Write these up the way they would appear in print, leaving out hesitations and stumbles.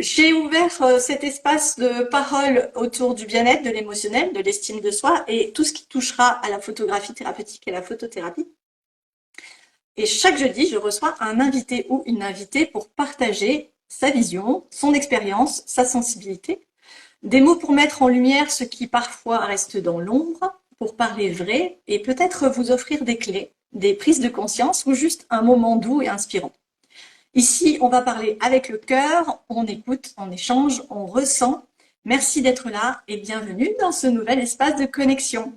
J'ai ouvert cet espace de parole autour du bien-être, de l'émotionnel, de l'estime de soi et tout ce qui touchera à la photographie thérapeutique et la photothérapie. Et chaque jeudi, je reçois un invité ou une invitée pour partager sa vision, son expérience, sa sensibilité, des mots pour mettre en lumière ce qui parfois reste dans l'ombre, pour parler vrai et peut-être vous offrir des clés, des prises de conscience ou juste un moment doux et inspirant. Ici, on va parler avec le cœur, on écoute, on échange, on ressent. Merci d'être là et bienvenue dans ce nouvel espace de connexion.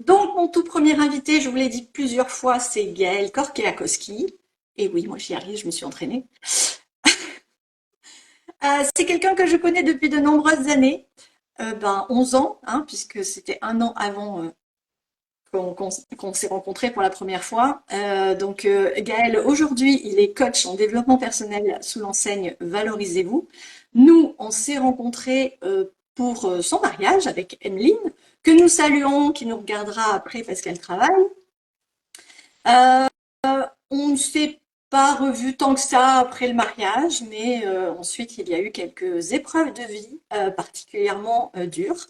Donc, mon tout premier invité, je vous l'ai dit plusieurs fois, c'est Gaël Korkeakowski. Et oui, moi j'y arrive, je me suis entraînée. C'est quelqu'un que je connais depuis de nombreuses années, 11 ans, hein, puisque c'était un an avant qu'on s'est rencontrés pour la première fois. Gaël, aujourd'hui, il est coach en développement personnel sous l'enseigne Valorisez-vous. Nous, on s'est rencontrés pour son mariage avec Emeline, que nous saluons, qui nous regardera après parce qu'elle travaille. Euh, on ne s'est pas revu tant que ça après le mariage, mais ensuite il y a eu quelques épreuves de vie particulièrement dures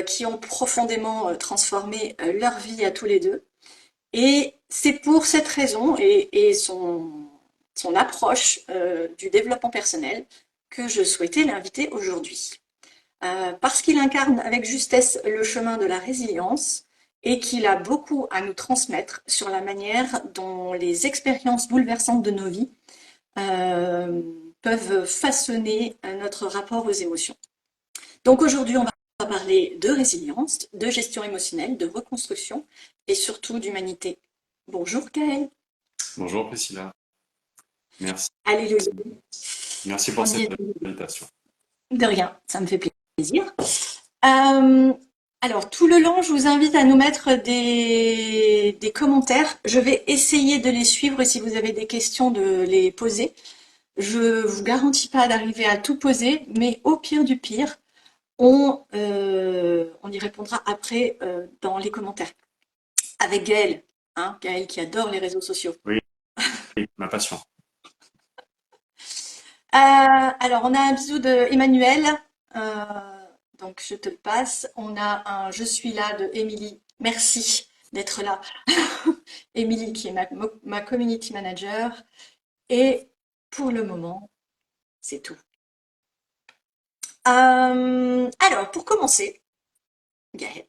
qui ont profondément transformé leur vie à tous les deux. Et c'est pour cette raison et son approche du développement personnel que je souhaitais l'inviter aujourd'hui. Parce qu'il incarne avec justesse le chemin de la résilience et qu'il a beaucoup à nous transmettre sur la manière dont les expériences bouleversantes de nos vies euh, peuvent façonner notre rapport aux émotions. Donc aujourd'hui, on va parler de résilience, de gestion émotionnelle, de reconstruction et surtout d'humanité. Bonjour Gaël. Bonjour Priscilla, merci. Alléluia. Merci pour On y cette est invitation. de rien, ça me fait plaisir. Euh, alors, tout le long, je vous invite à nous mettre des commentaires. Je vais essayer de les suivre et si vous avez des questions, de les poser. Je vous garantis pas d'arriver à tout poser, mais au pire du pire, on y répondra après dans les commentaires. Avec Gaël, hein, Gaël qui adore les réseaux sociaux. Oui, oui, ma passion. Alors, on a un bisou de Emmanuel. Donc, je te le passe. On a un Je suis là de Émilie. Merci d'être là. Émilie, qui est ma community manager. Et pour le moment, c'est tout. Alors, pour commencer, Gaëlle,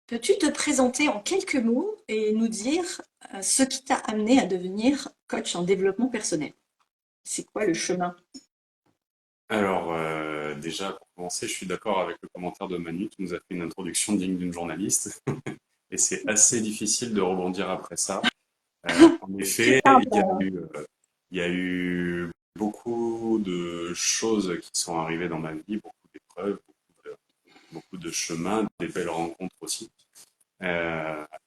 peux-tu te présenter en quelques mots et nous dire ce qui t'a amené à devenir coach en développement personnel? C'est quoi le chemin? Alors, déjà, pour commencer, je suis d'accord avec le commentaire de Manu qui nous a fait une introduction digne d'une journaliste. Et c'est assez difficile de rebondir après ça. En C'est effet, sympa. il y a eu beaucoup de choses qui sont arrivées dans ma vie, beaucoup d'épreuves, beaucoup de chemins, des belles rencontres aussi.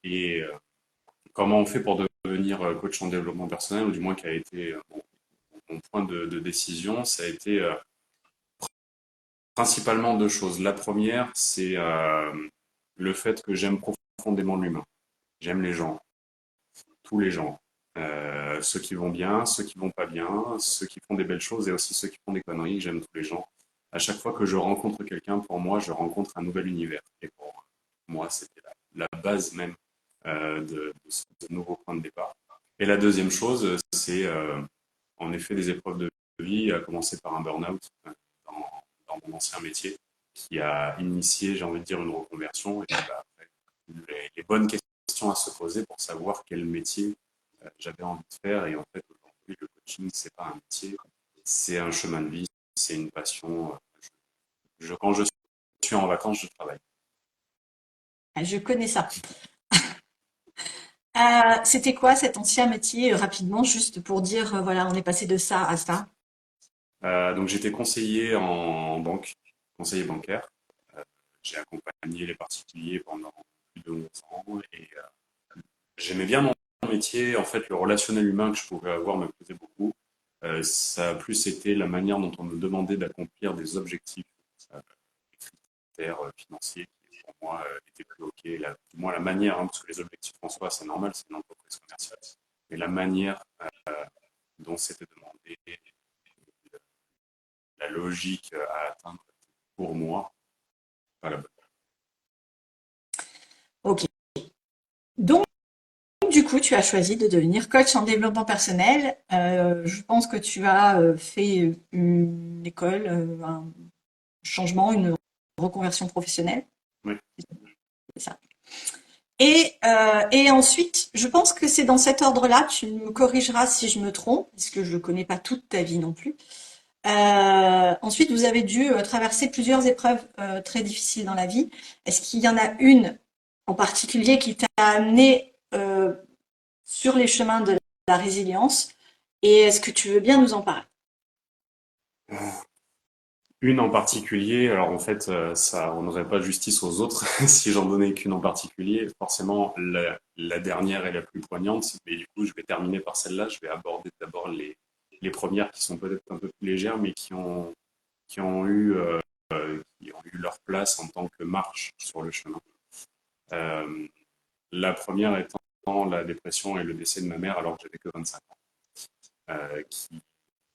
Et comment on fait pour devenir coach en développement personnel, ou du moins quel a été mon point de décision, ça a été principalement deux choses. La première, c'est le fait que j'aime profondément l'humain. J'aime les gens, tous les gens. Ceux qui vont bien, ceux qui vont pas bien, ceux qui font des belles choses et aussi ceux qui font des conneries. J'aime tous les gens. À chaque fois que je rencontre quelqu'un, pour moi, je rencontre un nouvel univers. Et pour moi, c'était la base même de ce nouveau point de départ. Et la deuxième chose, c'est en effet des épreuves de vie, à commencer par un burn-out dans, dans mon ancien métier, qui a initié, j'ai envie de dire, une reconversion. Et puis, bah, après, les bonnes questions à se poser pour savoir quel métier j'avais envie de faire. Et en fait, aujourd'hui, le coaching, c'est pas un métier, c'est un chemin de vie, c'est une passion. Quand je suis en vacances, je travaille. Ah, je connais ça. C'était quoi cet ancien métier, rapidement, juste pour dire, voilà, on est passé de ça à ça. Donc j'étais conseiller en banque, conseiller bancaire. Euh, j'ai accompagné les particuliers pendant plus de 11 ans et j'aimais bien mon métier. En fait, le relationnel humain que je pouvais avoir me plaisait beaucoup. Ça a plus été la manière dont on me demandait d'accomplir des objectifs, des critères financiers qui, pour moi, étaient plus OK. Du moins, la manière, hein, parce que les objectifs en soi, c'est normal, c'est une entreprise commerciale. Mais la manière dont c'était demandé la logique à atteindre pour moi, pas la bonne. Ok. Donc, du coup, tu as choisi de devenir coach en développement personnel. Je pense que tu as fait une école, un changement, une reconversion professionnelle. Oui. C'est ça. Et ensuite, je pense que c'est dans cet ordre-là, tu me corrigeras si je me trompe, parce que je ne connais pas toute ta vie non plus. Ensuite, vous avez dû traverser plusieurs épreuves très difficiles dans la vie. Est-ce qu'il y en a une en particulier qui t'a amené sur les chemins de la résilience? Et est-ce que tu veux bien nous en parler? Une en particulier, alors en fait, ça rendrait pas justice aux autres si j'en donnais qu'une en particulier. Forcément, la dernière est la plus poignante, mais du coup, je vais terminer par celle-là. Je vais aborder d'abord les premières qui sont peut-être un peu plus légères, mais qui ont eu, qui ont eu leur place en tant que marche sur le chemin. Euh, la première étant la dépression et le décès de ma mère alors que j'avais que 25 ans,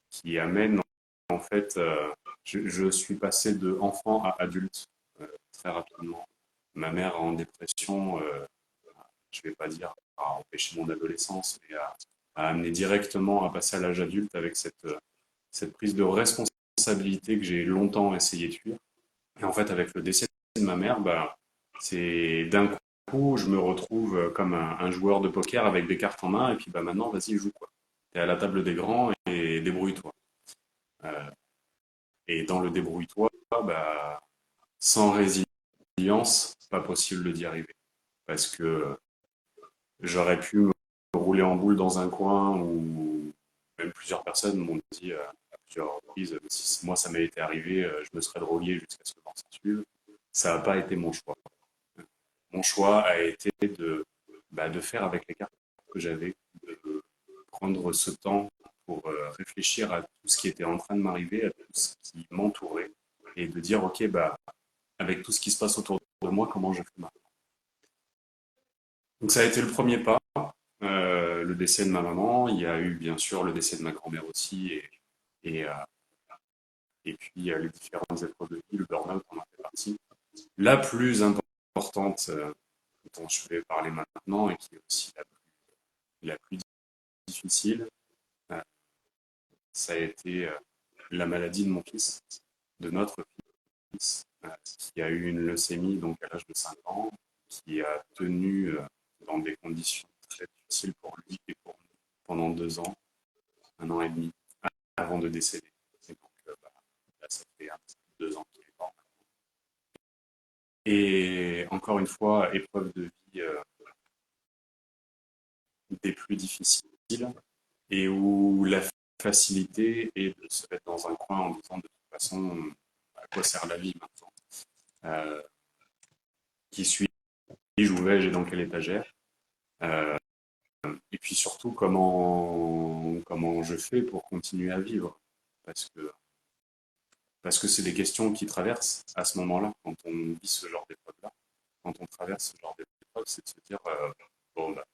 qui amène en fait, je suis passé de enfant à adulte très rapidement. Ma mère en dépression, je ne vais pas dire à empêcher mon adolescence, mais à amener directement à passer à l'âge adulte avec cette prise de responsabilité que j'ai longtemps essayé de fuir. Et en fait, avec le décès de ma mère, bah, c'est d'un coup, je me retrouve comme un joueur de poker avec des cartes en main, et puis bah, maintenant, vas-y, joue quoi. T'es à la table des grands et débrouille-toi. Euh, et dans le débrouille-toi, bah, sans résilience, pas possible d'y arriver. Parce que j'aurais pu me rouler en boule dans un coin où même plusieurs personnes m'ont dit à plusieurs reprises, si moi ça m'avait été arrivé, je me serais drogué jusqu'à ce que l'on s'en suive. Ça n'a pas été mon choix. Mon choix a été de faire avec les cartes que j'avais, de prendre ce temps pour réfléchir à tout ce qui était en train de m'arriver, à tout ce qui m'entourait, et de dire, ok, bah, avec tout ce qui se passe autour de moi, comment je fais maintenant. Donc ça a été le premier pas, le décès de ma maman. Il y a eu bien sûr le décès de ma grand-mère aussi, et, euh, et puis les différentes épreuves de vie, le burn-out en a fait partie. La plus importante dont je vais parler maintenant et qui est aussi la plus difficile, euh, ça a été la maladie de mon fils, de notre fils, qui a eu une leucémie donc à l'âge de 5 ans, qui a tenu dans des conditions très difficiles pour lui et pour nous pendant 2 ans, 1 an et demi, avant de décéder. Et donc bah, là, ça fait un petit peu 2 ans qu'il est mort. Et encore une fois, épreuve de vie des plus difficiles, et où la facilité est de se mettre dans un coin en disant de toute façon, à quoi sert la vie maintenant? euh, Qui suis-je, où vais-je et dans quelle étagère? euh, Et puis surtout, comment je fais pour continuer à vivre? Parce que parce que c'est des questions qui traversent à ce moment-là, quand on vit ce genre d'épreuve-là. Quand on traverse ce genre d'épreuve, c'est de se dire, bon, bah,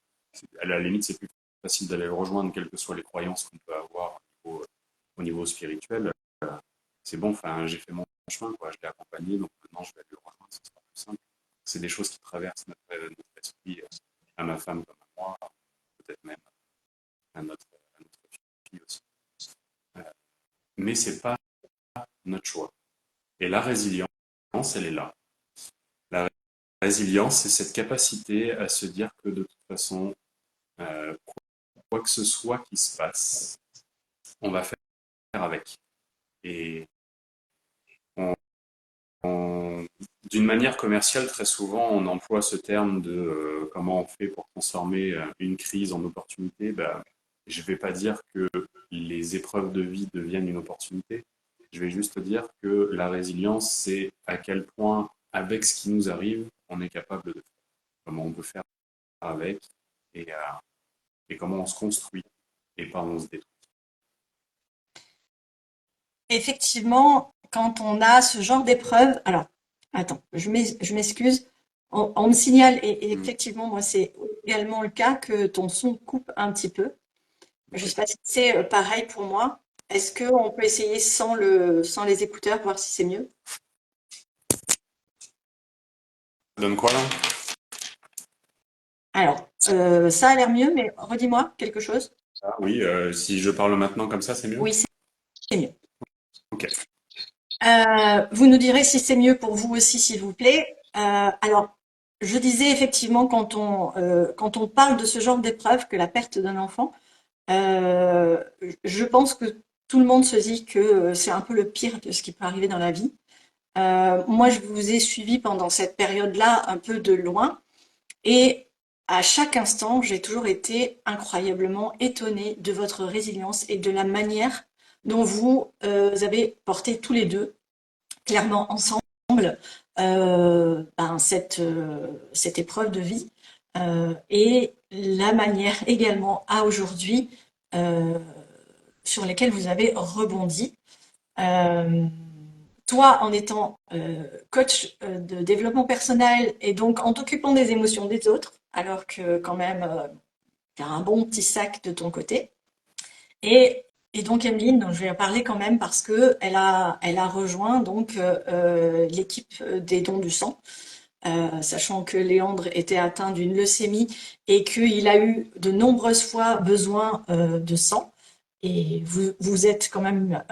à la limite, c'est plus facile d'aller le rejoindre, quelles que soient les croyances qu'on peut avoir au niveau spirituel. Euh, c'est bon, enfin, j'ai fait mon chemin, quoi, je l'ai accompagné, donc maintenant je vais aller le rejoindre, ce sera plus simple. C'est des choses qui traversent notre esprit, à ma femme comme à moi, peut-être même à notre fille aussi. Euh, mais c'est pas notre choix. Et la résilience, elle est là. La résilience, c'est cette capacité à se dire que de toute façon, euh, quoi que ce soit qui se passe, on va faire avec. Et on, d'une manière commerciale, très souvent, on emploie ce terme de comment on fait pour transformer une crise en opportunité. Ben, je ne vais pas dire que les épreuves de vie deviennent une opportunité. Je vais juste dire que la résilience, c'est à quel point, avec ce qui nous arrive, on est capable de faire. Comment on peut faire avec et, et comment on se construit et pas on se détruit. Effectivement, quand on a ce genre d'épreuve, alors, attends, je m'excuse, on me signale, et Mm. effectivement, moi, c'est également le cas que ton son coupe un petit peu. Je ne sais Oui. pas si c'est pareil pour moi. Est-ce qu'on peut essayer sans les écouteurs, voir si c'est mieux? Ça donne quoi là? Alors, ça a l'air mieux, mais redis-moi quelque chose. Ah, oui, si je parle maintenant comme ça, c'est mieux? Oui, c'est mieux. Ok. Vous nous direz si c'est mieux pour vous aussi, s'il vous plaît. Alors, je disais effectivement quand on parle de ce genre d'épreuve, que la perte d'un enfant, euh, je pense que tout le monde se dit que c'est un peu le pire de ce qui peut arriver dans la vie. Moi, je vous ai suivi pendant cette période-là un peu de loin et à chaque instant, j'ai toujours été incroyablement étonnée de votre résilience et de la manière dont vous avez porté tous les deux clairement ensemble cette épreuve de vie et la manière également à aujourd'hui euh, sur lesquelles vous avez rebondi. Euh, Toi, en étant coach de développement personnel et donc en t'occupant des émotions des autres, alors que quand même, tu as un bon petit sac de ton côté, et, et donc Emeline, dont je vais en parler quand même parce que elle a rejoint donc l'équipe des dons du sang, sachant que Léandre était atteint d'une leucémie et qu'il a eu de nombreuses fois besoin de sang. Et vous êtes quand même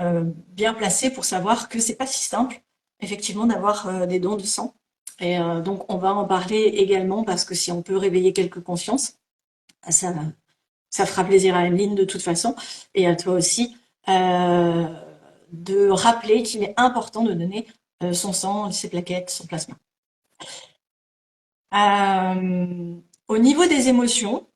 bien placé pour savoir que c'est pas si simple, effectivement, d'avoir des dons de sang. Et donc on va en parler également parce que si on peut réveiller quelques consciences, ça, ça fera plaisir à Emeline de toute façon, et à toi aussi, euh, de rappeler qu'il est important de donner son sang, ses plaquettes, son plasma. Au niveau des émotions,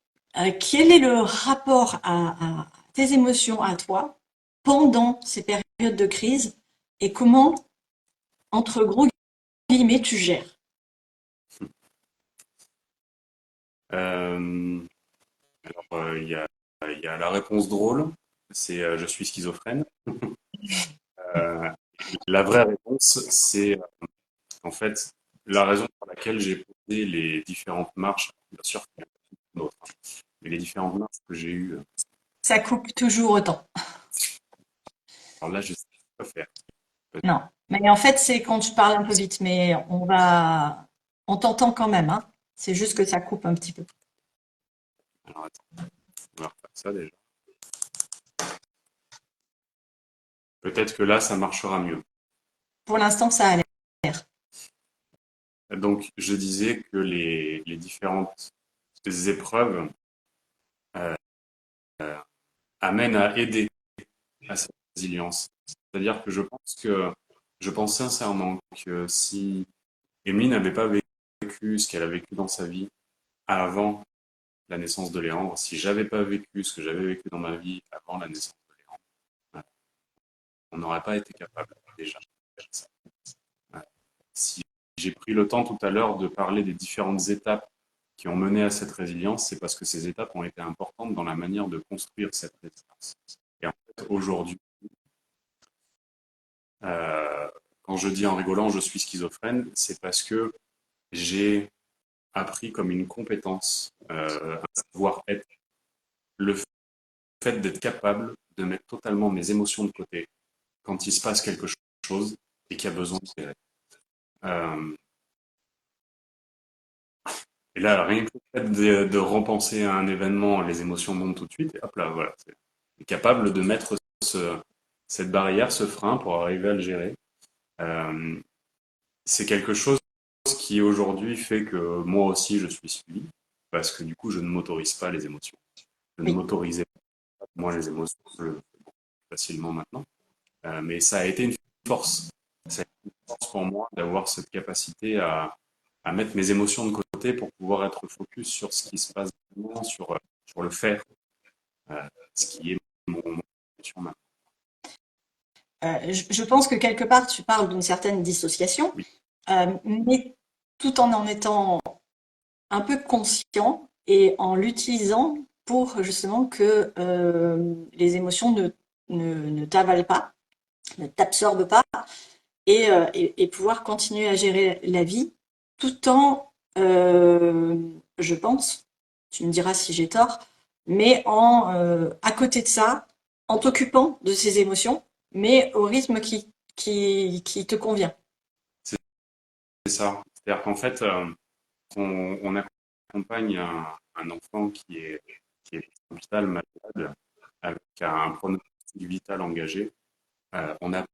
quel est le rapport à tes émotions à toi pendant ces périodes de crise et comment, entre gros guillemets, tu gères? Euh, il y a la réponse drôle, c'est je suis schizophrène. Euh, la vraie réponse, c'est en fait la raison pour laquelle j'ai posé les différentes marches, bien sûr qu'il y en a d'autres, hein, mais les différentes marches que j'ai eues. Ça coupe toujours autant. Alors là, je sais pas faire. Non. Mais en fait, c'est quand tu parles un peu vite, mais on t'entend quand même, hein. C'est juste que ça coupe un petit peu. Alors attends, on va refaire ça déjà. Peut-être que là, ça marchera mieux. Pour l'instant, ça a l'air. Donc, je disais que les différentes épreuves euh, amènent à aider à cette résilience. C'est-à-dire que je pense sincèrement que si Émilie n'avait pas vécu ce qu'elle a vécu dans sa vie avant la naissance de Léandre, si j'avais pas vécu ce que j'avais vécu dans ma vie avant la naissance de Léandre, on n'aurait pas été capable déjà de faire ça. Si j'ai pris le temps tout à l'heure de parler des différentes étapes qui ont mené à cette résilience, c'est parce que ces étapes ont été importantes dans la manière de construire cette résilience. Et en fait, aujourd'hui, euh, quand je dis en rigolant je suis schizophrène, c'est parce que j'ai appris comme une compétence, un savoir-être, le fait d'être capable de mettre totalement mes émotions de côté quand il se passe quelque chose et qu'il y a besoin de gérer. Euh, et là, rien que le fait de repenser à un événement, les émotions montent tout de suite, et hop là, voilà. C'est capable de mettre cette barrière, ce frein pour arriver à le gérer. Euh, c'est quelque chose qui aujourd'hui fait que moi aussi je suis suivi, parce que du coup je ne m'autorise pas les émotions. Je ne Oui. m'autorisais pas moi les émotions, je le fais beaucoup plus facilement maintenant. Mais ça a été une force. Ça a été une force pour moi d'avoir cette capacité à mettre mes émotions de côté pour pouvoir être focus sur ce qui se passe vraiment, sur le faire, euh, ce qui est mon émotion maintenant. Je pense que quelque part, tu parles d'une certaine dissociation, Oui, mais tout en étant un peu conscient et en l'utilisant pour justement que les émotions ne t'avalent pas, ne t'absorbent pas, et pouvoir continuer à gérer la vie tout en, je pense, tu me diras si j'ai tort, mais à côté de ça, en t'occupant de ces émotions, mais au rythme qui te convient. C'est ça. C'est-à-dire qu'en fait, on accompagne un enfant qui est en hôpital malade, avec un pronostic vital engagé. On n'a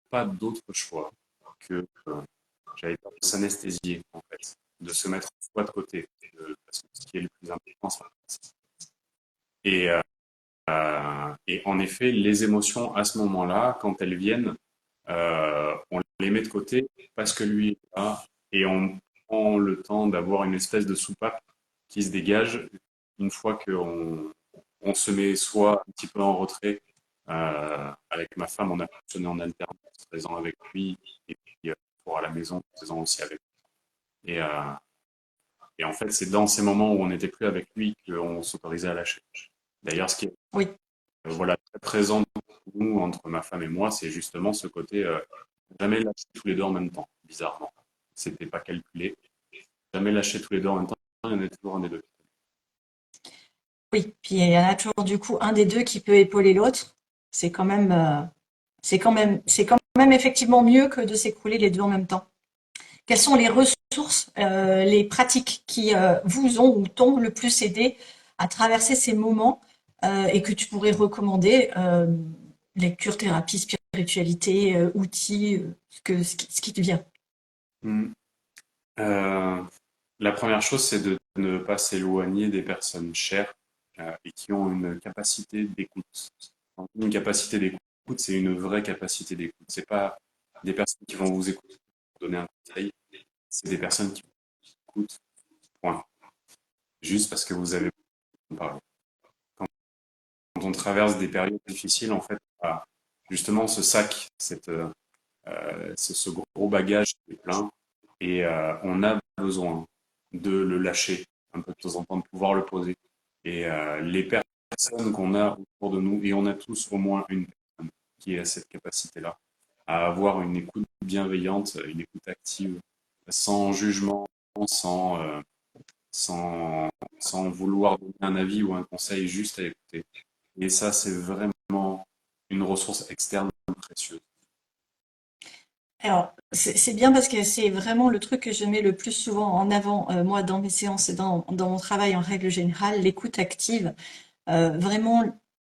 pas d'autre choix que, j'allais dire, de s'anesthésier, en fait, de se mettre soi de côté, parce que ce qui est le plus important, c'est et, et en effet, les émotions à ce moment-là, quand elles viennent, on les met de côté parce que lui est là et on prend le temps d'avoir une espèce de soupape qui se dégage une fois on se met soit un petit peu en retrait. Avec ma femme, on a fonctionné en alternance, présent avec lui et puis pour à la maison, présent aussi avec lui. Et en fait, c'est dans ces moments où on n'était plus avec lui qu'on s'autorisait à lâcher. D'ailleurs, ce qui est Oui, voilà, très présent pour nous, entre ma femme et moi, c'est justement ce côté jamais lâcher tous les deux en même temps, bizarrement. C'était pas calculé. Jamais lâcher tous les deux en même temps, il y en a toujours un des deux. oui. Puis il y en a toujours du coup un des deux qui peut épauler l'autre. C'est quand même, c'est quand même effectivement mieux que de s'écrouler les deux en même temps. Quelles sont les ressources, les pratiques qui vous ont ou t'ont le plus aidé à traverser ces moments et que tu pourrais recommander lecture, thérapie, spiritualité, outils, ce qui te vient. Mm. Euh, la première chose, c'est de ne pas s'éloigner des personnes chères et qui ont une capacité d'écoute. Quand une capacité d'écoute, c'est une vraie capacité d'écoute. C'est pas des personnes qui vont vous écouter pour donner un conseil, c'est des personnes qui vous écoutent, point. Juste parce que vous avez parlé. Quand on traverse des périodes difficiles, en fait, justement ce sac, ce gros bagage qui est plein, et on a besoin de le lâcher un peu de temps en temps, de pouvoir le poser. Et les personnes qu'on a autour de nous, et on a tous au moins une personne qui a cette capacité-là, à avoir une écoute bienveillante, une écoute active, sans jugement, sans, euh, sans vouloir donner un avis ou un conseil, juste à écouter. Et ça, c'est vraiment une ressource externe précieuse. Alors, c'est bien parce que c'est vraiment le truc que je mets le plus souvent en avant, moi, dans mes séances et dans mon travail en règle générale, l'écoute active. Vraiment,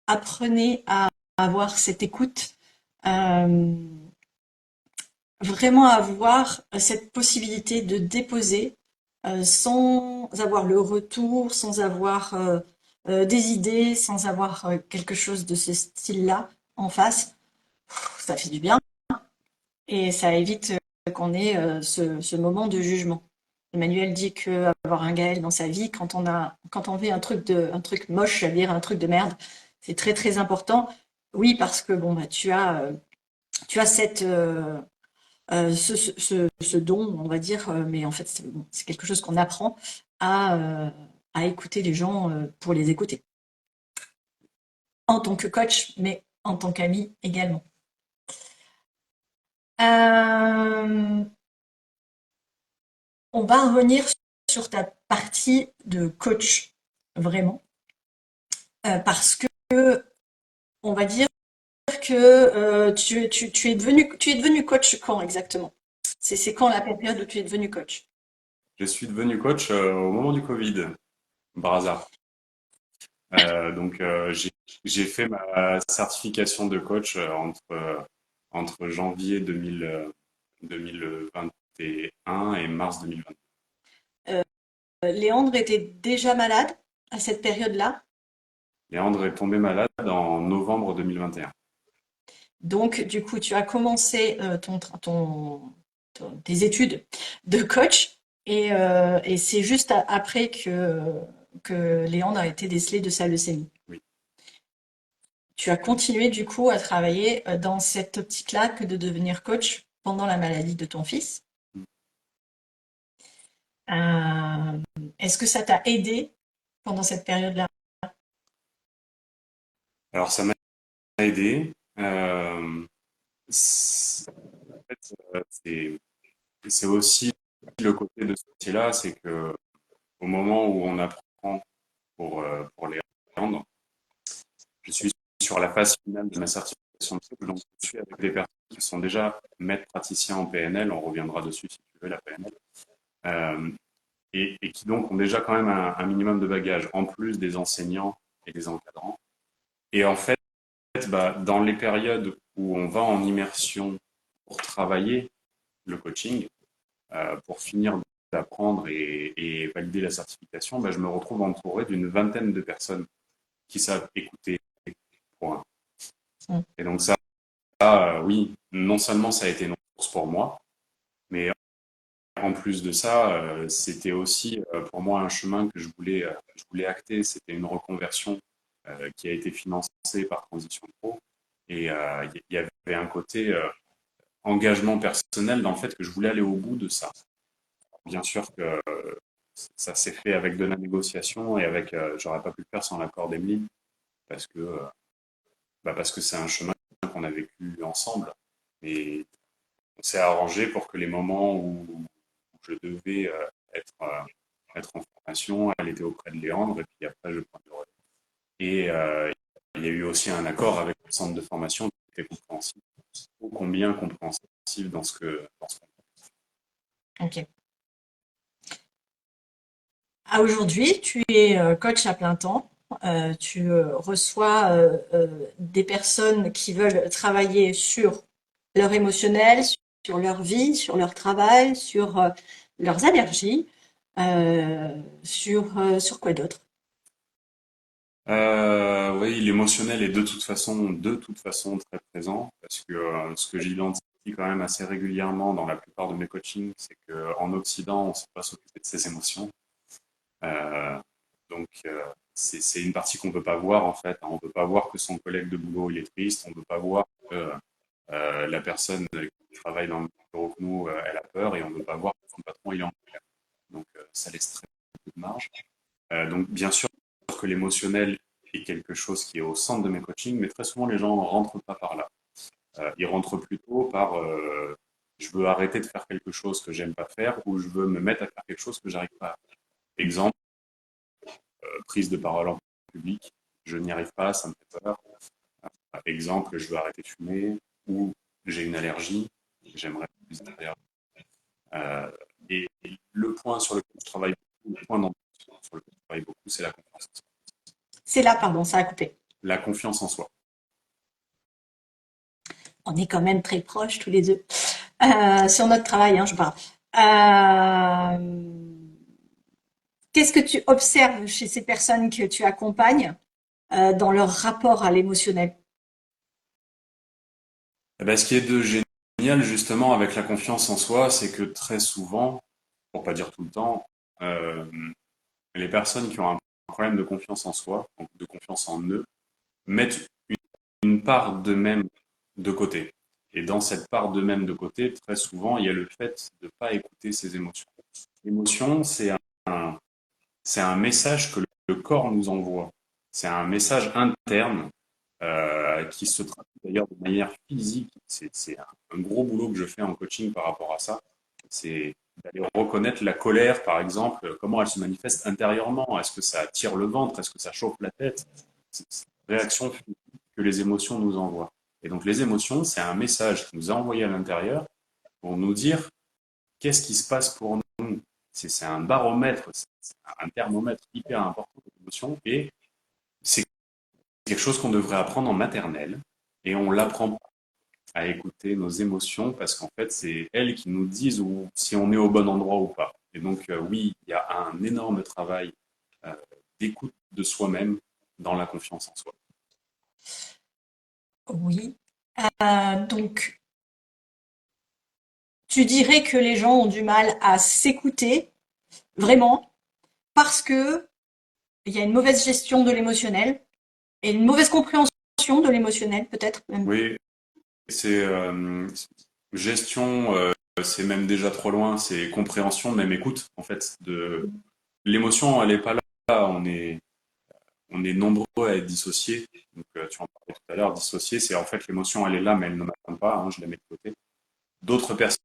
apprenez à avoir cette écoute, euh, vraiment avoir cette possibilité de déposer sans avoir le retour, sans avoir des idées, sans avoir quelque chose de ce style-là en face. Ça fait du bien et ça évite qu'on ait ce moment de jugement. Emmanuel dit que avoir un Gaël dans sa vie, quand on vit un truc moche, c'est-à-dire un truc de merde, c'est très très important. Oui, parce que bon, bah, tu as ce don, on va dire, mais en fait, c'est quelque chose qu'on apprend à écouter les gens pour les écouter. En tant que coach, mais en tant qu'ami également. Euh, on va revenir sur ta partie de coach, vraiment, parce que on va dire que tu es devenu coach quand exactement? C'est quand la période où tu es devenu coach? Je suis devenu coach au moment du Covid, par hasard. J'ai fait ma certification de coach entre janvier 2021 et mars 2022. Léandre était déjà malade à cette période-là, Léandre est tombé malade en novembre 2021. donc du coup tu as commencé tes études de coach et c'est juste après que Léandre a été décelé de sa leucémie. Oui. Tu as continué du coup à travailler dans cette optique-là que de devenir coach pendant la maladie de ton fils. Euh, Est-ce que ça t'a aidé pendant cette période-là? Alors ça m'a aidé. En fait, c'est aussi le côté de ce métier-là, c'est que au moment où on apprend pour les rendre, je suis sur la phase finale de ma certification de coach, donc je suis avec des personnes qui sont déjà maîtres praticiens en PNL, on reviendra dessus si tu veux, la PNL, euh, et qui donc ont déjà quand même un minimum de bagage, en plus des enseignants et des encadrants. Et en fait, dans les périodes où on va en immersion pour travailler le coaching, pour finir d'apprendre et valider la certification, je me retrouve entouré d'une vingtaine de personnes qui savent écouter. Point. Et donc ça, oui, non seulement ça a été une ressource pour moi, mais en plus de ça, c'était aussi pour moi un chemin que je voulais acter. C'était une reconversion qui a été financée par Transition Pro. Et il y avait un côté engagement personnel dans le fait que je voulais aller au bout de ça. Bien sûr que ça s'est fait avec de la négociation et avec, j'aurais pas pu le faire sans l'accord d'Emeline parce que parce que c'est un chemin qu'on a vécu ensemble. Et on s'est arrangé pour que les moments où je devais être en formation, elle était auprès de Léandre, et puis après, je prends le relais. Et il y a eu aussi un accord avec le centre de formation qui était compréhensif, ô combien compréhensif dans ce qu'on fait. Ok. Aujourd'hui, tu es coach à plein temps. Tu reçois des personnes qui veulent travailler sur leur émotionnel, sur leur vie, sur leur travail, sur leurs allergies, sur quoi d'autre? Oui, l'émotionnel est de toute façon très présent parce que ce que j'identifie quand même assez régulièrement dans la plupart de mes coachings, c'est qu'en Occident, on ne sait pas s'occuper de ses émotions. Euh, donc, c'est une partie qu'on ne peut pas voir en fait. On ne peut pas voir que son collègue de boulot il est triste. On ne peut pas voir que la personne qui travaille dans le bureau que nous, elle a peur, et on ne peut pas voir que son patron il est en colère. Donc, ça laisse très peu de marge. Donc, bien sûr que l'émotionnel est quelque chose qui est au centre de mes coachings, mais très souvent les gens ne rentrent pas par là. Ils rentrent plutôt par je veux arrêter de faire quelque chose que j'aime pas faire, ou je veux me mettre à faire quelque chose que j'arrive pas à faire. Exemple, prise de parole en public, je n'y arrive pas, ça me fait peur. Exemple, je veux arrêter de fumer, ou j'ai une allergie, j'aimerais plus d'allergie. Euh, et le point sur lequel je travaille beaucoup, le point sur lequel je travaille beaucoup, c'est la confiance en soi. C'est là, pardon, ça a coupé. La confiance en soi. On est quand même très proches tous les deux. Sur notre travail, hein, je parle. Qu'est-ce que tu observes chez ces personnes que tu accompagnes dans leur rapport à l'émotionnel? Ce qui est de génial justement avec la confiance en soi, c'est que très souvent, pour pas dire tout le temps, euh, les personnes qui ont un problème de confiance en soi, donc de confiance en eux, mettent une part d'eux-mêmes de côté. Et dans cette part d'eux-mêmes de côté, très souvent, il y a le fait de ne pas écouter ses émotions. L'émotion, c'est un message que le corps nous envoie. C'est un message interne qui se traduit d'ailleurs de manière physique. C'est un gros boulot que je fais en coaching par rapport à ça. C'est d'aller reconnaître la colère, par exemple, comment elle se manifeste intérieurement. Est-ce que ça tire le ventre? Est-ce que ça chauffe la tête? C'est une réaction physique que les émotions nous envoient. Et donc les émotions, c'est un message qui nous est envoyé à l'intérieur pour nous dire qu'est-ce qui se passe pour nous. C'est un baromètre, c'est un thermomètre hyper important de l'émotion, et c'est quelque chose qu'on devrait apprendre en maternelle, et on l'apprend à écouter nos émotions parce qu'en fait, c'est elles qui nous disent si on est au bon endroit ou pas. Et donc, oui, il y a un énorme travail euh, d'écoute de soi-même dans la confiance en soi. Oui. Donc, tu dirais que les gens ont du mal à s'écouter, vraiment, parce que il y a une mauvaise gestion de l'émotionnel et une mauvaise compréhension de l'émotionnel, peut-être même. Oui, c'est gestion, c'est même déjà trop loin, c'est compréhension, même écoute, en fait, de l'émotion, elle est pas là, on est nombreux à être dissociés. Donc, tu en parlais tout à l'heure, dissocier, c'est en fait l'émotion, elle est là, mais elle ne m'atteint pas, hein, je la mets de côté. D'autres personnes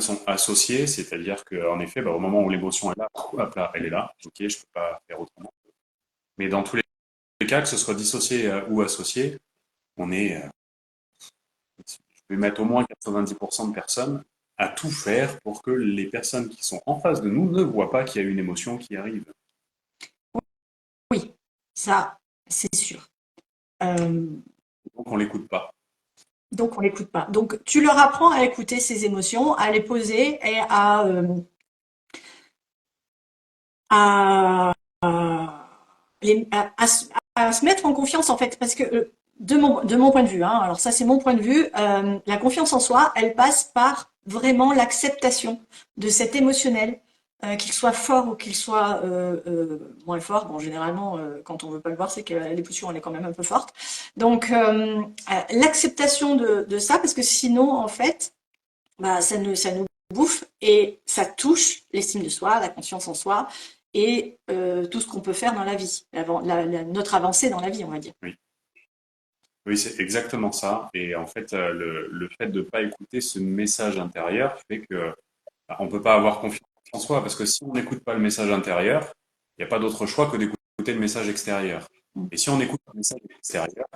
sont associées, c'est-à-dire qu'en effet, au moment où l'émotion est là, hop là, elle est là, ok, je ne peux pas faire autrement. Mais dans tous les les cas, que ce soit dissocié ou associé, on est, je vais mettre au moins 90% de personnes à tout faire pour que les personnes qui sont en face de nous ne voient pas qu'il y a une émotion qui arrive. Oui, ça, c'est sûr. Euh, Donc on l'écoute pas. donc, on l'écoute pas. Donc, tu leur apprends à écouter ces émotions, à les poser et à, à se mettre en confiance, en fait. Parce que, de mon point de vue, hein, alors ça, c'est mon point de vue, la confiance en soi, elle passe par vraiment l'acceptation de cet émotionnel, qu'il soit fort ou qu'il soit moins fort. Bon, généralement, quand on veut pas le voir, c'est que l'émotion, elle est quand même un peu forte. Donc, l'acceptation de ça, parce que sinon, en fait, bah, ça nous bouffe et ça touche l'estime de soi, la confiance en soi et tout ce qu'on peut faire dans la vie, notre avancée dans la vie, on va dire. Oui, oui, c'est exactement ça. Et en fait, le fait de ne pas écouter ce message intérieur fait que bah, on ne peut pas avoir confiance en soi, parce que si on n'écoute pas le message intérieur, il n'y a pas d'autre choix que d'écouter le message extérieur. Et si on écoute le message extérieur,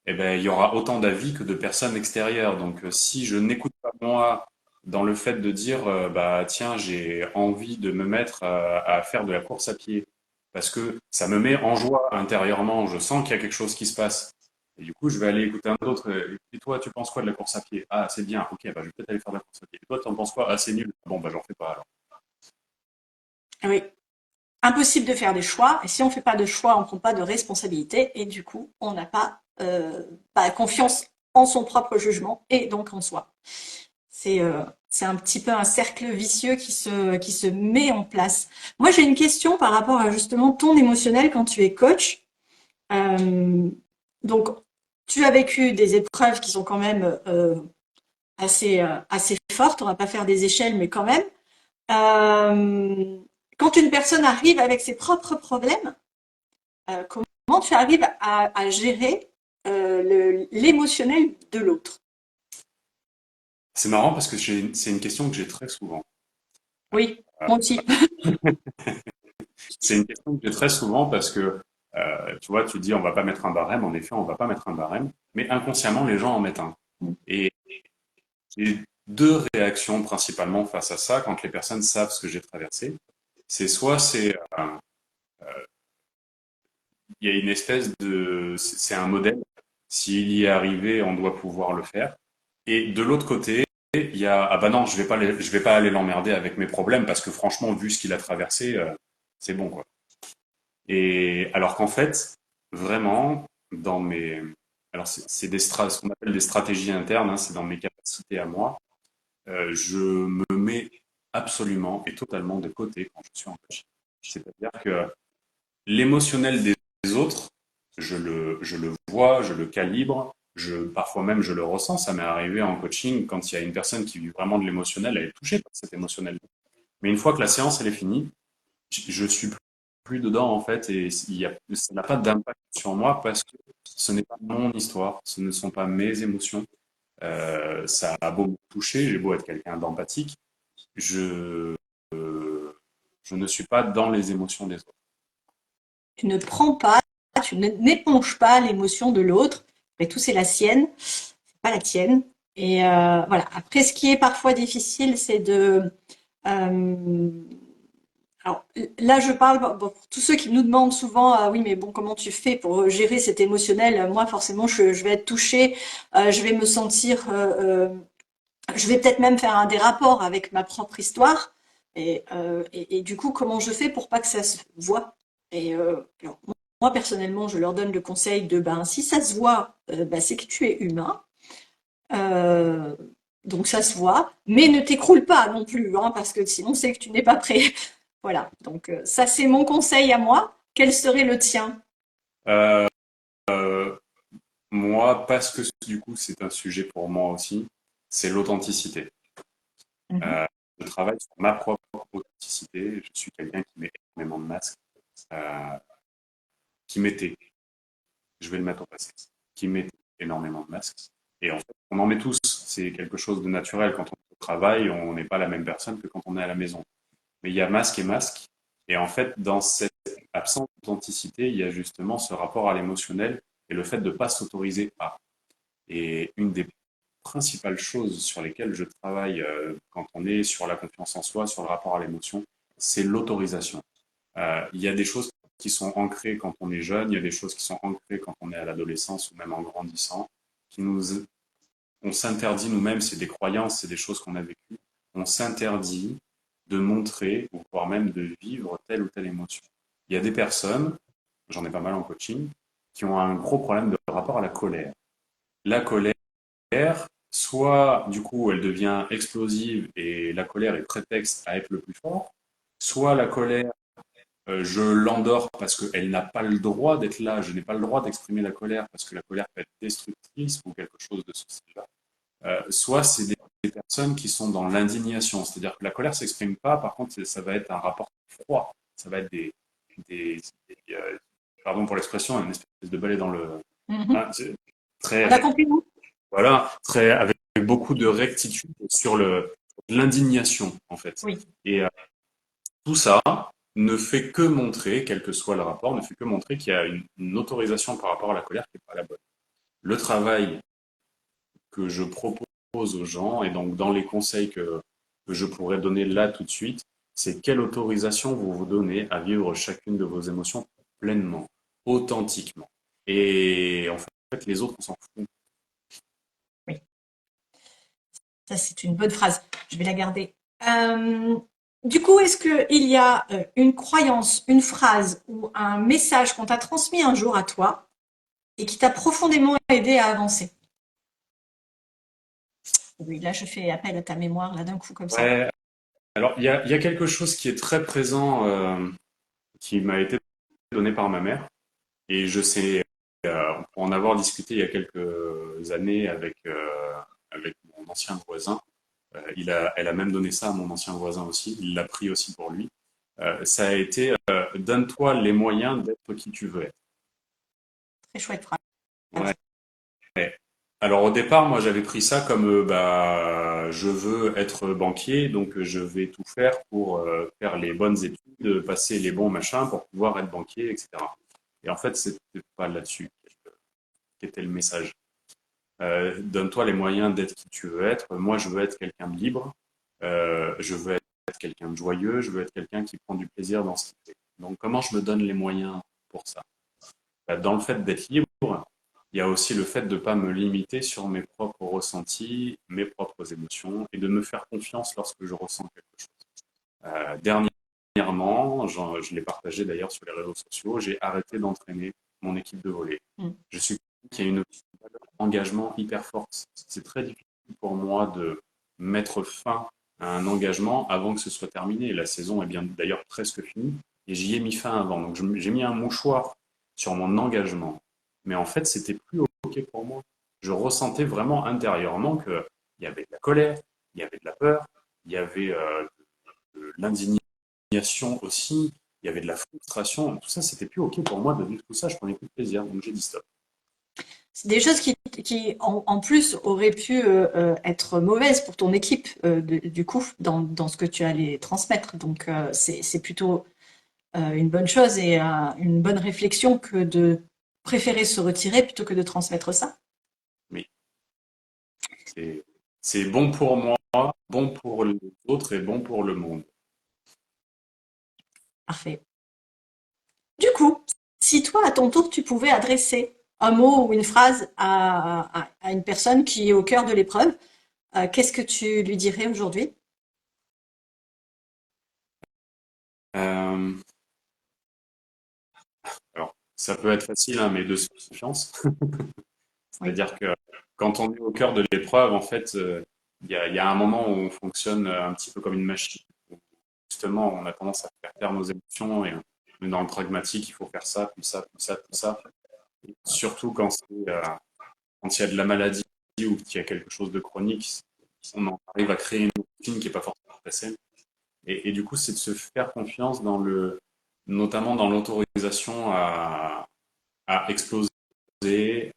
eh ben, il y aura autant d'avis que de personnes extérieures. Donc, si je n'écoute pas moi dans le fait de dire, bah, tiens, j'ai envie de me mettre à faire de la course à pied, parce que ça me met en joie intérieurement, je sens qu'il y a quelque chose qui se passe. Et du coup, je vais aller écouter un autre. Et toi, tu penses quoi de la course à pied? Ah, c'est bien, ok, bah, je vais peut-être aller faire de la course à pied. Et toi, tu en penses quoi? Ah, c'est nul. Bon, bah, j'en fais pas alors. Ah oui, impossible de faire des choix et si on ne fait pas de choix, on ne prend pas de responsabilité et du coup, on n'a pas confiance en son propre jugement et donc en soi. C'est un petit peu un cercle vicieux qui se met en place. Moi, j'ai une question par rapport à justement ton émotionnel quand tu es coach. Euh, donc, tu as vécu des épreuves qui sont quand même assez fortes. On va pas faire des échelles, mais quand même. Euh, quand une personne arrive avec ses propres problèmes, comment tu arrives à gérer l'émotionnel de l'autre? C'est marrant parce que c'est une question que j'ai très souvent. Oui, Euh, moi aussi. C'est une question que j'ai très souvent parce que, tu vois, tu dis on va pas mettre un barème. En effet, on va pas mettre un barème, mais inconsciemment, les gens en mettent un. Et j'ai deux réactions principalement face à ça quand les personnes savent ce que j'ai traversé. C'est soit il y a une espèce de, c'est un modèle. S'il y est arrivé, on doit pouvoir le faire. Et de l'autre côté, il y a ah bah non, je vais pas aller l'emmerder avec mes problèmes parce que franchement, vu ce qu'il a traversé, c'est bon quoi. Et alors qu'en fait, vraiment, dans mes, alors c'est ce qu'on appelle des stratégies internes, hein, c'est dans mes capacités à moi. Je me mets absolument et totalement de côté quand je suis en coaching. C'est-à-dire que l'émotionnel des autres, je le vois, je le calibre, parfois même je le ressens. Ça m'est arrivé en coaching quand il y a une personne qui vit vraiment de l'émotionnel, elle est touchée par cet émotionnel. Mais une fois que la séance elle est finie, je suis plus dedans en fait et ça n'a pas d'impact sur moi parce que ce n'est pas mon histoire, ce ne sont pas mes émotions. Ça a beau me toucher, j'ai beau être quelqu'un d'empathique, je, je ne suis pas dans les émotions des autres. Tu ne prends pas, tu n'éponges pas l'émotion de l'autre. Après tout, c'est la sienne, c'est pas la tienne. Et voilà. Après, ce qui est parfois difficile, c'est de alors là, je parle pour tous ceux qui nous demandent souvent, ah oui, mais bon, comment tu fais pour gérer cet émotionnel? Moi, forcément, je vais être touchée, je vais me sentir, je vais peut-être même faire des rapports avec ma propre histoire. Et du coup, comment je fais pour pas que ça se voit? Et alors, moi, personnellement, je leur donne le conseil de, ben, si ça se voit, ben, c'est que tu es humain. Euh, donc ça se voit, mais ne t'écroule pas non plus, hein, parce que sinon c'est que tu n'es pas prêt. Voilà, donc ça c'est mon conseil à moi. Quel serait le tien? Euh, Moi, parce que du coup, c'est un sujet pour moi aussi, c'est l'authenticité. Mhm. Euh, je travaille sur ma propre authenticité. Je suis quelqu'un qui met énormément de masques, euh, qui mettait, je vais le mettre au passé, qui met énormément de masques. Et en fait, on en met tous. C'est quelque chose de naturel. Quand on travaille, on n'est pas la même personne que quand on est à la maison. Mais il y a masque et masque. Et en fait, dans cette absent d'authenticité, il y a justement ce rapport à l'émotionnel et le fait de ne pas s'autoriser à. Et une des principales choses sur lesquelles je travaille quand on est sur la confiance en soi, sur le rapport à l'émotion, c'est l'autorisation. Il y a des choses qui sont ancrées quand on est jeune, il y a des choses qui sont ancrées quand on est à l'adolescence ou même en grandissant, qui nous, on s'interdit nous-mêmes, c'est des croyances, c'est des choses qu'on a vécues, on s'interdit de montrer, ou voire même de vivre telle ou telle émotion. Il y a des personnes, j'en ai pas mal en coaching, qui ont un gros problème de rapport à la colère. La colère, soit du coup elle devient explosive et la colère est prétexte à être le plus fort, soit la colère, je l'endors parce qu'elle n'a pas le droit d'être là, je n'ai pas le droit d'exprimer la colère parce que la colère peut être destructrice ou quelque chose de ce style-là. Soit c'est des personnes qui sont dans l'indignation, c'est-à-dire que la colère ne s'exprime pas, par contre ça va être un rapport froid, ça va être des pardon pour l'expression, une espèce de balai dans le... Mhm. Hein, On très, a compris, non? voilà, très, avec beaucoup de rectitude sur l'indignation en fait. Oui. Et tout ça ne fait que montrer, quel que soit le rapport, ne fait que montrer qu'il y a une autorisation par rapport à la colère qui n'est pas la bonne. Le travail que je propose aux gens, et donc dans les conseils que je pourrais donner là tout de suite, c'est quelle autorisation vous vous donnez à vivre chacune de vos émotions pleinement, authentiquement. Et en fait, les autres, on s'en fout. Oui. Ça, c'est une bonne phrase. Je vais la garder. Euh, du coup, est-ce qu'il y a une croyance, une phrase ou un message qu'on t'a transmis un jour à toi et qui t'a profondément aidé à avancer? Oui, là, je fais appel à ta mémoire, là, d'un coup, comme ça. Ouais, alors il y a quelque chose qui est très présent, qui m'a été donné par ma mère, et je sais, pour en avoir discuté il y a quelques années avec mon ancien voisin. Elle a même donné ça à mon ancien voisin aussi. Il l'a pris aussi pour lui. Ça a été donne-toi les moyens d'être qui tu veux être. Très chouette phrase. Ouais. Alors au départ, moi j'avais pris ça comme je veux être banquier, donc je vais tout faire pour faire les bonnes études, passer les bons machins pour pouvoir être banquier, etc. Et en fait, c'était pas là-dessus qu'était le message. Donne-toi les moyens d'être qui tu veux être. Moi, je veux être quelqu'un de libre. Je veux être quelqu'un de joyeux. Je veux être quelqu'un qui prend du plaisir dans ce qu'il fait. Donc, comment je me donne les moyens pour ça? Dans le fait d'être libre, il y a aussi le fait de ne pas me limiter sur mes propres ressentis, mes propres émotions et de me faire confiance lorsque je ressens quelque chose. Dernièrement, je l'ai partagé d'ailleurs sur les réseaux sociaux, j'ai arrêté d'entraîner mon équipe de volley. Mm. Je suis qu'il y a une engagement hyper forte. C'est très difficile pour moi de mettre fin à un engagement avant que ce soit terminé. La saison est bien d'ailleurs presque finie et j'y ai mis fin avant. Donc j'ai mis un mouchoir sur mon engagement. Mais en fait, c'était plus OK pour moi. Je ressentais vraiment intérieurement qu'il y avait de la colère, il y avait de la peur, il y avait de l'indignation aussi, il y avait de la frustration. Tout ça, c'était plus OK pour moi de vivre tout ça. Je prenais plus de plaisir. Donc j'ai dit stop. C'est des choses qui en plus, auraient pu être mauvaises pour ton équipe, du coup, dans ce que tu allais transmettre. Donc, c'est plutôt une bonne chose et une bonne réflexion que de préférer se retirer plutôt que de transmettre ça. Mais c'est c'est bon pour moi, bon pour les autres et bon pour le monde. Parfait. Du coup, si toi, à ton tour, tu pouvais adresser un mot ou une phrase à une personne qui est au cœur de l'épreuve, qu'est-ce que tu lui dirais aujourd'hui? Euh, alors, ça peut être facile, hein, mais de se faire confiance. Oui. C'est-à-dire que quand on est au cœur de l'épreuve, en fait, il y a un moment où on fonctionne un petit peu comme une machine. Justement, on a tendance à faire taire nos émotions et on est dans le pragmatique, il faut faire ça, puis ça, puis ça, puis ça. Et surtout quand il y a de la maladie ou qu'il y a quelque chose de chronique, on en arrive à créer une routine qui n'est pas forcément facile. Et du coup, c'est de se faire confiance notamment dans l'autorisation à exploser,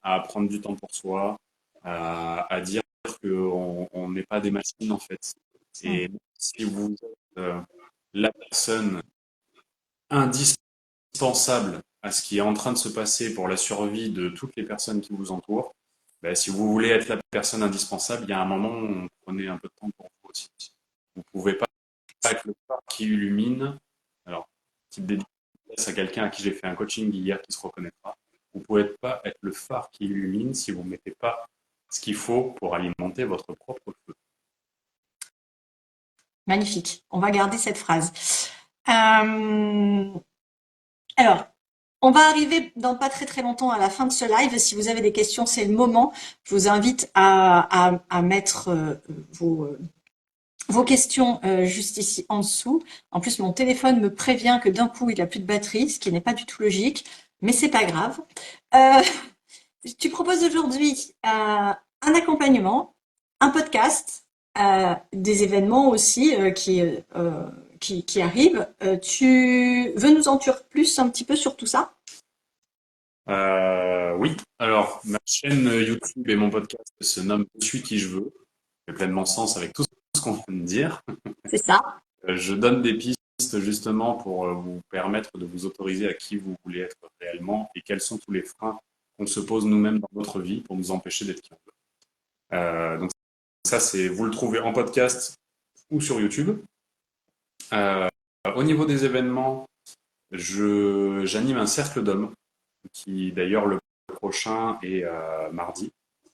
à prendre du temps pour soi, à dire qu'on n'est pas des machines en fait. Hmm. Et si vous êtes la personne indispensable indispensable à ce qui est en train de se passer pour la survie de toutes les personnes qui vous entourent, ben, si vous voulez être la personne indispensable, il y a un moment où prenez un peu de temps pour vous aussi. Vous ne pouvez pas être le phare qui illumine. Alors, petite dédicace à quelqu'un à qui j'ai fait un coaching hier qui se reconnaîtra. Vous ne pouvez pas être le phare qui illumine si vous ne mettez pas ce qu'il faut pour alimenter votre propre feu. Magnifique. On va garder cette phrase. Alors, on va arriver dans pas très très longtemps à la fin de ce live. Si vous avez des questions, c'est le moment. Je vous invite à mettre vos questions juste ici en dessous. En plus, mon téléphone me prévient que d'un coup, il a plus de batterie, ce qui n'est pas du tout logique, mais c'est pas grave. Tu proposes aujourd'hui un accompagnement, un podcast, des événements aussi qui arrivent. Tu veux nous en dire plus un petit peu sur tout ça? Oui, alors ma chaîne YouTube et mon podcast se nomment Je suis qui je veux. Ça fait pleinement sens avec tout ce qu'on vient de dire. C'est ça. Je donne des pistes justement pour vous permettre de vous autoriser à qui vous voulez être réellement et quels sont tous les freins qu'on se pose nous-mêmes dans notre vie pour nous empêcher d'être qui on veut. Donc ça, vous le trouvez en podcast ou sur YouTube. Au niveau des événements, j'anime un cercle d'hommes qui d'ailleurs le prochain est mardi,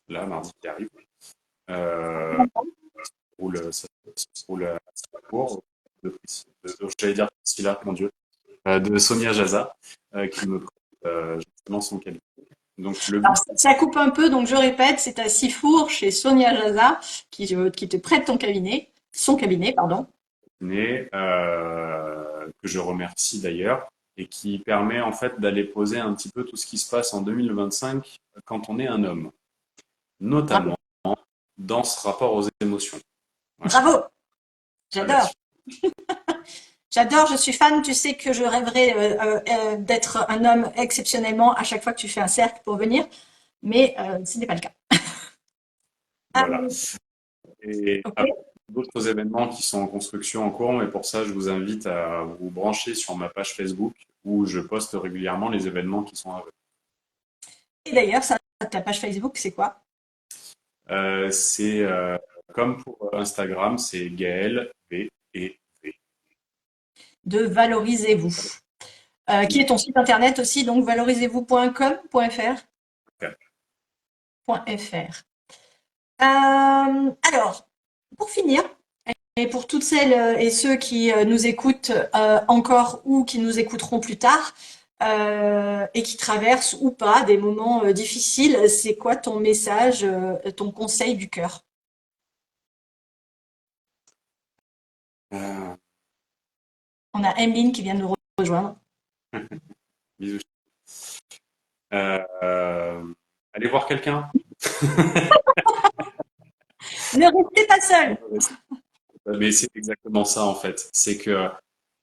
mardi qui arrive. Ça se roule à Strasbourg, j'allais dire Priscilla, mon Dieu, de Sonia Jaza, qui me prête justement son cabinet. Donc le but, Alors, ça coupe un peu, donc je répète, c'est à Sifour chez Sonia Jaza qui te prête son cabinet, pardon. Que je remercie d'ailleurs, et qui permet en fait d'aller poser un petit peu tout ce qui se passe en 2025 quand on est un homme, Bravo. notamment dans ce rapport aux émotions. Voilà. Bravo. J'adore. J'adore, je suis fan. Tu sais que je rêverais d'être un homme exceptionnellement à chaque fois que tu fais un cercle pour venir, mais ce n'est pas le cas. Voilà. Et Ok. après, d'autres événements qui sont en construction en cours, mais pour ça, je vous invite à vous brancher sur ma page Facebook où je poste régulièrement les événements qui sont à venir. Et d'ailleurs, ta page Facebook, c'est quoi? C'est comme pour Instagram, c'est Gaël V et V. De Valorisez-vous. Qui est ton site internet aussi, donc valorisez-vous.com.fr. .fr. Alors, pour finir, et pour toutes celles et ceux qui nous écoutent encore ou qui nous écouteront plus tard, et qui traversent ou pas des moments difficiles, c'est quoi ton message, ton conseil du cœur? Euh, On a Emeline qui vient de nous rejoindre. Bisous. Allez voir quelqu'un. Ne restez pas seul. Mais c'est exactement ça en fait. C'est que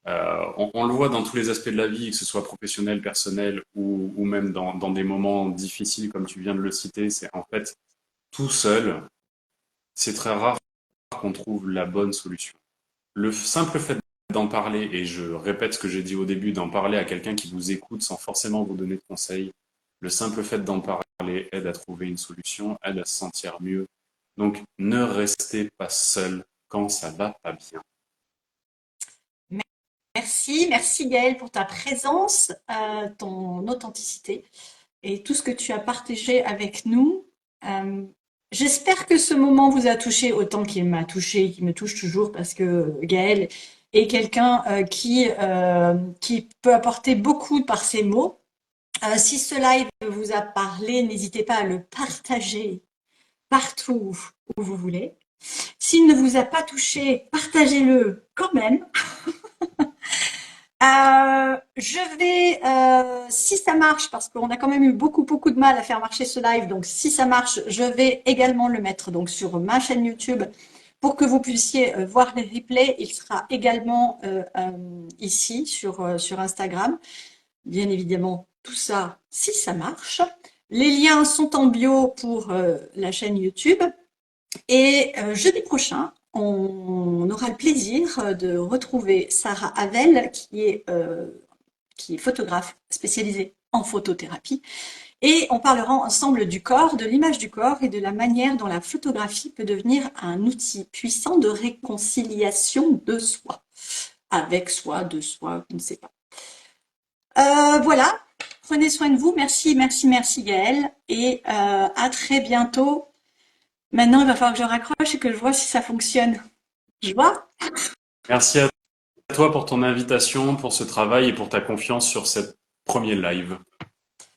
on le voit dans tous les aspects de la vie, que ce soit professionnel, personnel ou même dans des moments difficiles comme tu viens de le citer. C'est en fait tout seul, c'est très rare qu'on trouve la bonne solution. Le simple fait d'en parler, et je répète ce que j'ai dit au début, d'en parler à quelqu'un qui vous écoute sans forcément vous donner de conseils, le simple fait d'en parler aide à trouver une solution, aide à se sentir mieux. Donc ne restez pas seul quand ça va pas bien. Merci Gaëlle pour ta présence, ton authenticité et tout ce que tu as partagé avec nous. Euh, J'espère que ce moment vous a touché autant qu'il m'a touché, qu'il me touche toujours, parce que Gaël est quelqu'un qui peut apporter beaucoup par ses mots. Si ce live vous a parlé, n'hésitez pas à le partager partout où vous voulez. S'il ne vous a pas touché, partagez-le quand même. Si ça marche, parce qu'on a quand même eu beaucoup de mal à faire marcher ce live, donc si ça marche, je vais également le mettre donc sur ma chaîne YouTube pour que vous puissiez voir les replays. Il sera également ici sur Instagram. Bien évidemment, tout ça, si ça marche. Les liens sont en bio pour la chaîne YouTube. Et jeudi prochain, on aura le plaisir de retrouver Sarah Havel, qui est qui est photographe spécialisé en photothérapie. Et on parlera ensemble du corps, de l'image du corps et de la manière dont la photographie peut devenir un outil puissant de réconciliation de soi. Avec soi, de soi, je ne sais pas. Voilà, prenez soin de vous. Merci, merci, merci Gaëlle. Et à très bientôt. Maintenant, il va falloir que je raccroche et que je vois si ça fonctionne. Je vois. Merci à toi pour ton invitation, pour ce travail et pour ta confiance sur cette premier live.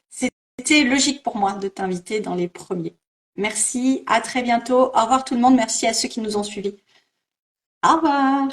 C'était logique pour moi de t'inviter dans les premiers. Merci, à très bientôt. Au revoir tout le monde. Merci à ceux qui nous ont suivis. Au revoir.